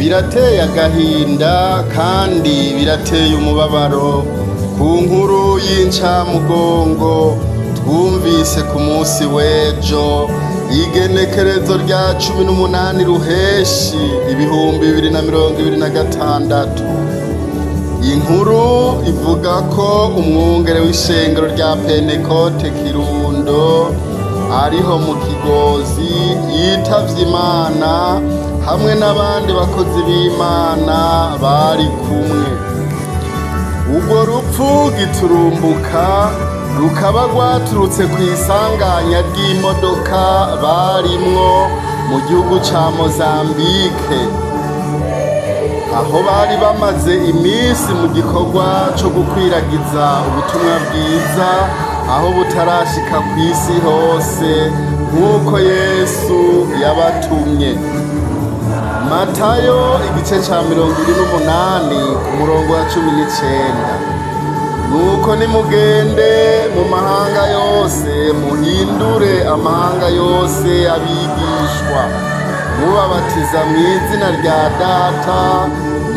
birateye agahinda kandi birateye umubabaro ku nkuru y'incamugongo twumvise ku munsi w'ejo igenekerezo rya 18 ruheshi 2026. Inkuru ivuga ko umwungere w'ishengero rya Pentekote Kirundo ariho mu Kigozi yitavye Imana hamwe n'abandi bakozi b'Imana bari kumwe. Urwo rupfu giturumbuka rukaba rwaturutse kw'isanganya ry'imodoka barimwo mu gihugu ca Mozambique, aho bari bamaze imisi mu gikorwa co gukwiragiza ubutumwa bwiza aho butarashika kw'isi hose nk'uko Yesu yabatumye. Matayo igice ca 28 ku murongo wa 19. Nuko nimugende mu mahanga yose muhindure amahanga yose abigishwa mubabatiza mw'izina rya Data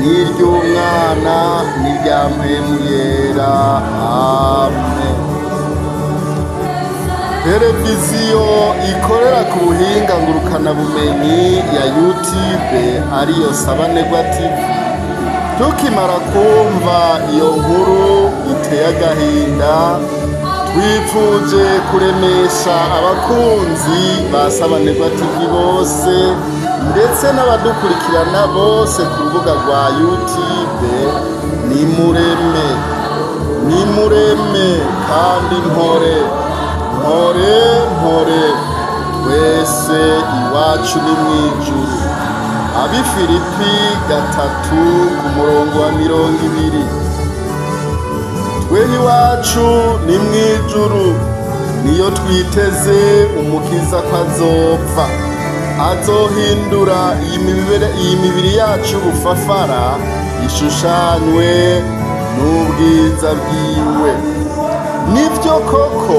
n'iry'Umwana n'irya Mpwemu Yera. Amen. Televiziyo ikorera ku buhinga ngurukanabumenyi ya YouTube ariyo Sabanegwa TV, tukimara kumva iyo nkuru iteye agahinda twifuje kuremesha abakunzi ba Sabanegwa TV bose ndetse n'abadukurikirana bose ku rubuga rwa YouTube, nimureme kandi mpore twese iwacu ni mw'ijuru. Abifilipi 3 ku murongo wa 20. Twe iwacu ni mw'ijuru, niyo twiteze umukiza ko azopfa azohindura iyi mibiri yacu bufafara ishushanywe n'ubwiza bwiwe. Nivyo koko ku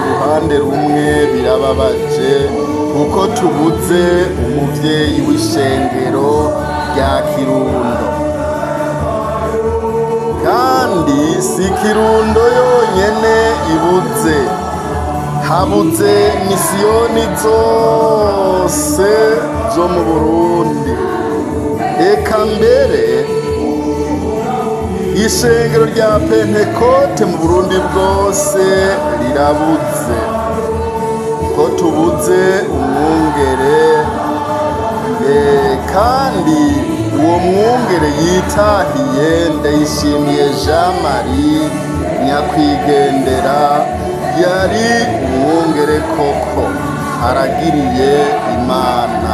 ruhande rumwe birababaje kuko tubuze umuvyeyi w'ishengero rya Kirundo, kandi si Kirundo yonyene ibuze, habuze misiyoni zose zo mu Burundi, eka mbere ishengero rya Pentekote mu Burundi bwose rirabuze, ko tubuze umwungere, kandi uwo mwungere yitahiye Ndayishimiye Jean Marie nyakwigendera yari umwungere koko aragiriye Imana.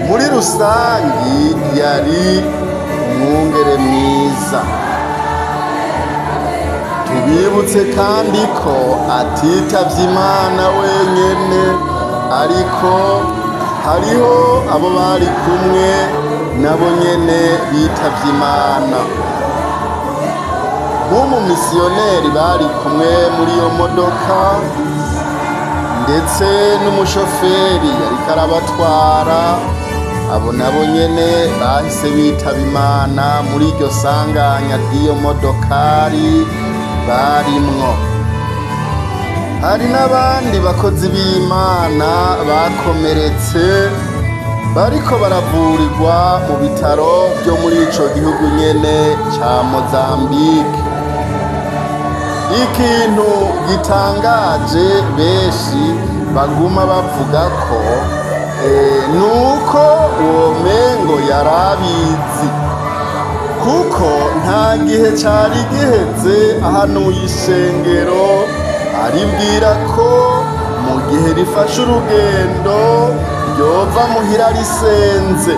Muri rusangi yari umwungere mwiza. Tubibutse kandi ko atitavye Imana wenyene, ariko hariho abo bari kumwe nabo nyene bitavye Imana, nk'umumisiyoneri bari kumwe muri iyo modoka ndetse n'umushoferi yariko arabatwara. Abo nabo nyene bahise bitaba Imana muri iryo sanganya ry'iyo modokari barimwo. Hari n'abandi bakozi b'Imana bakomeretse bariko baravurirwa mu bitaro byo muri ico gihugu nyene ca Mozambique. Ikintu gitangaje benshi baguma bavuga ko nuko uwo mengo yarabizi, kuko nta gihe cari giheze ahanuye ishengero aribwira ko mu gihe rifashe urugendo ryova muhira risenze.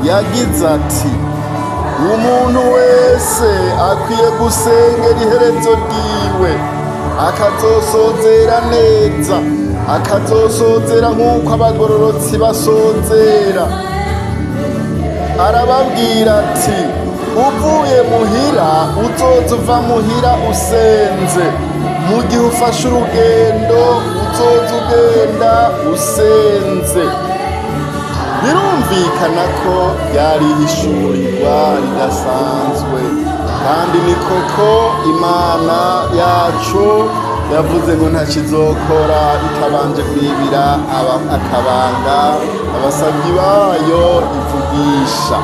Yagize ati umuntu wese akwiye gusengera iherezo ryiwe akazosozera neza, akazosozera nk'uko abagororotsi basozera. Arababwira ati uvuye muhira uzoza uva muhira usenze, mu gihe ufashe urugendo uzoza ugenda usenze. Birumva birumvikana ko ryari ihishurirwa ridasanzwe, kandi ni koko Imana yacu yavuze ngo ntakizokora itabanje kwibira akabanga abasabyi bayo ivugisha.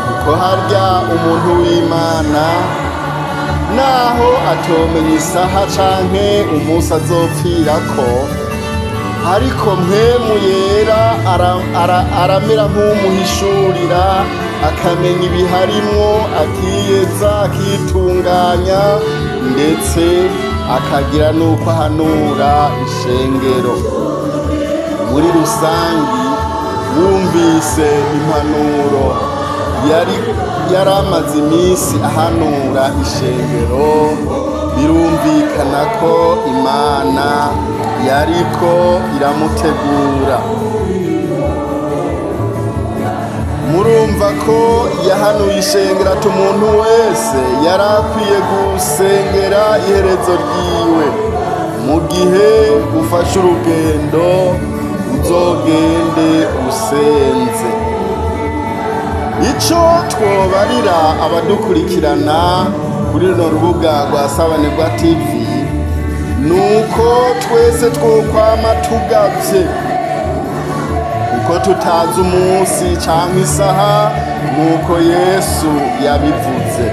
Kuko harya umuntu w'Imana naho atomenya isaha canke umunsi azopfirako, ariko mpwemu yera aramera nk'umuhishurira, akamenya ibiharimwo, akiyeza, akitunganya, ndetse akagira n'uko ahanura ishengero. Muri rusangi wumvise impanuro yari amaze iminsi ahanura ishengero, birumvikana ko Imana yariko iramutegura. Murumva ko yahanuye ishengero ati umuntu wese yari akwiye gusengera iherezo ryiwe. Mu gihe ufashe urugendo uzogende usenze. Ico twobarira abadukurikirana kuri runo rubuga rwa Sabanegwa TV nuko twese twokwama tugavye, kuko tutazi umunsi canke isaha nuko Yesu yabivuze.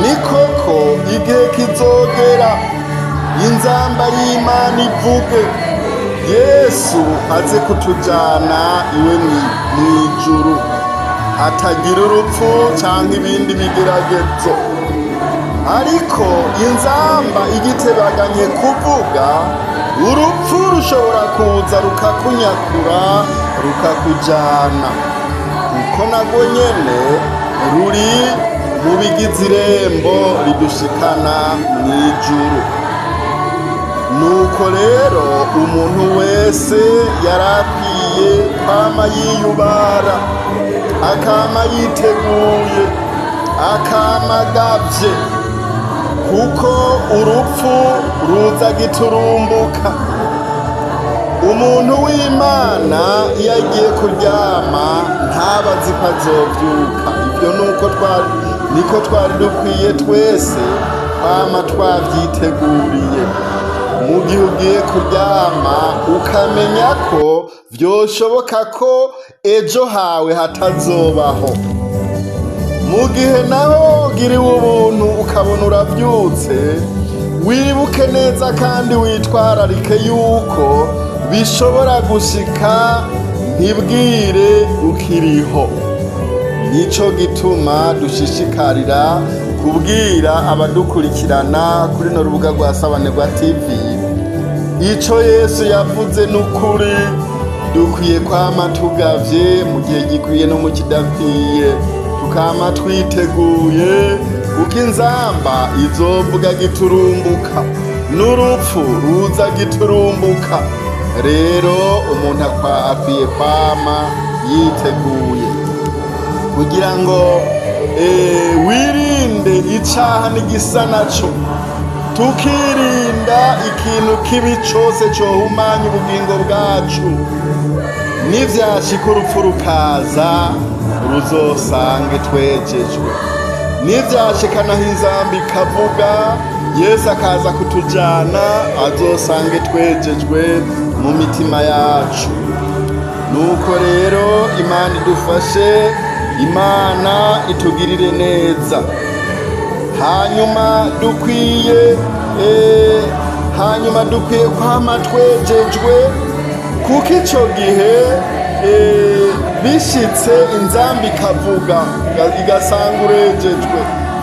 Ni koko igihe kizogera inzamba y'Imana ivuge, Yesu aze kutujana iwe mw'ijuru, hatagira urupfu canke ibindi bigeragezo. Ariko inzamba igitebaganye kuvuga, urupfu rushobora kuza rukakunyakura rukakujana, kuko narwo nyene ruri mu bigize irembo ridushikana mw'ijuru. Nuko rero umuntu wese yarakwiye kwama yiyubara, akama yiteguye, akama agavye, kuko urupfu ruza giturumbuka. Umuntu w'Imana iyo agiye kuryama ntabazi ko azovyuka. Ivyo niko twari dukwiye twese kwama twavyiteguriye. Mu gihe ugiye kuryama ukamenya ko vyoshoboka ko ejo hawe hatazobaho. Mu gihe naho ugiriwe ubuntu ukabona uravyutse, wibuke neza kandi witwararike yuko bishobora gushika ntibwire ukiriho. Nico gituma dushishikarira kubwira abadukurikirana kuri no rubuga rwa Sabanegwa TV, ico Yesu yavuze n'ukuri, dukwiye kwama tugavye mu gihe gikwiye no mu kidakwiye, tukama twiteguye, kuko inzamba izovuga giturumbuka, n'urupfu ruza giturumbuka. Rero umuntu akwiye kwama yiteguye kugira ngo wirinde icaha n'igisa naco, tukirinda ikintu kibi cose cohumanya ubugingo bwacu. Nivyashika urupfu rukaza, ruzosange twejejwe. Nivyashika naho inzamba ikavuga, Yesu akaza kutujana, azosange twejejwe mu mitima yacu. Nuko rero Imana idufashe, Imana itugirire neza. Hanyuma dukwiye kwama twejejwe, kuko ico gihe bishitse inzamba ikavuga igasanga urejejwe,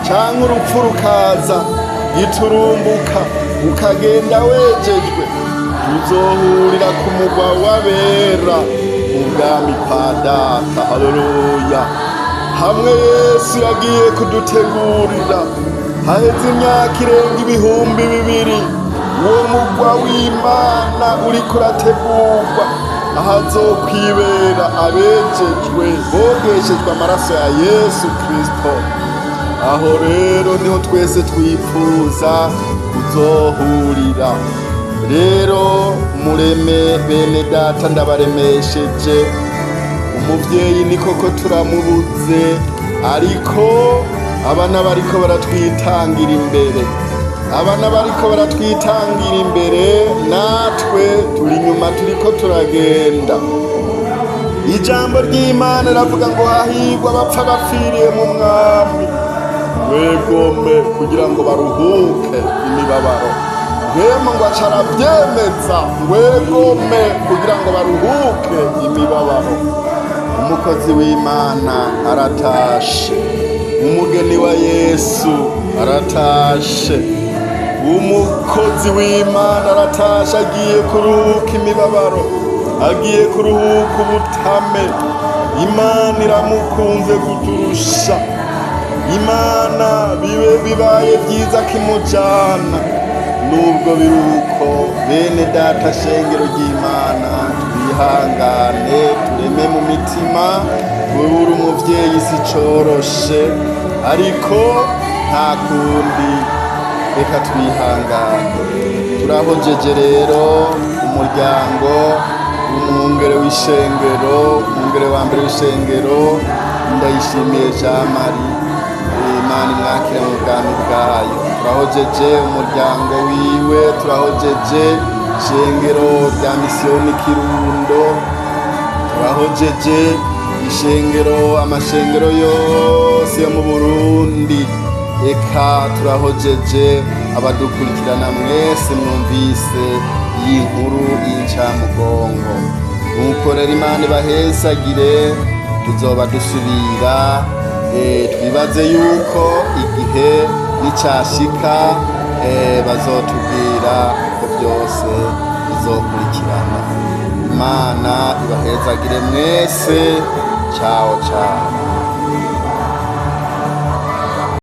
canke urupfu rukaza giturumbuka ukagenda wejejwe, tuzohurira ku mugwa w'abera mu bwami kwa Data. Haleluya! Hamwe Yesu yagiye kudutegurira haheze imyaka irenga 2000, uwo mugwa w'Imana uriko urategurwa, ahazokwibera abejejwe bogeshejwe amaraso ya Yesu Kristo. Aho rero niho twese twifuza kuzohurira. Rero mureme bene data, ndabaremesheje umuvyeyi ni koko turamubuze, ariko abana bariko baratwitangira imbere, abana bariko baratwitangira imbere, natwe turi inyuma turiko turagenda. Ijambo ry'Imana riravuga ngo hahirwa abapfa bapfiriye mu mwami, wegome kugira ngo baruhuke imibabaro. Rema ngo aca aravyemeza, wegome kugira ngo baruhuke imibabaro. Umukozi w'Imana aratashe, umugeni wa Yesu aratashe, umukozi w'Imana aratashe, agiye kuruhuka imibabaro, agiye kuruhuka ubutame. Imana iramukunze kuturusha, Imana bibaye vyiza kimujana. Nubwo biruko, bene data shengero ry'Imana, twihangane tureme mu mitima. Kubura umuvyeyi si coroshe, ariko nta kundi, reka twihangane. Turahojeje rero umuryango umwungere w'ishengero, umwungere wa mbere w'ishengero Ndayishimiye Jean Marie, Imana imwakire mu bwami bwayo. Turahojeje umuryango wiwe, turahojeje ishengero rya misiyoni Kirundo, turahojeje ishengero, amashengero yose yo mu Burundi. Eka turahojeje abadukurikirana mwese mwumvise iyi nkuru y'incamugongo. Nuko rero Imana ibahezagire, tuzoba dusubira. Twibaze yuko igihe nicashika bazotubwira ko byose bizokurikirana. Imana ibahezagire mwese. Ciao ciao.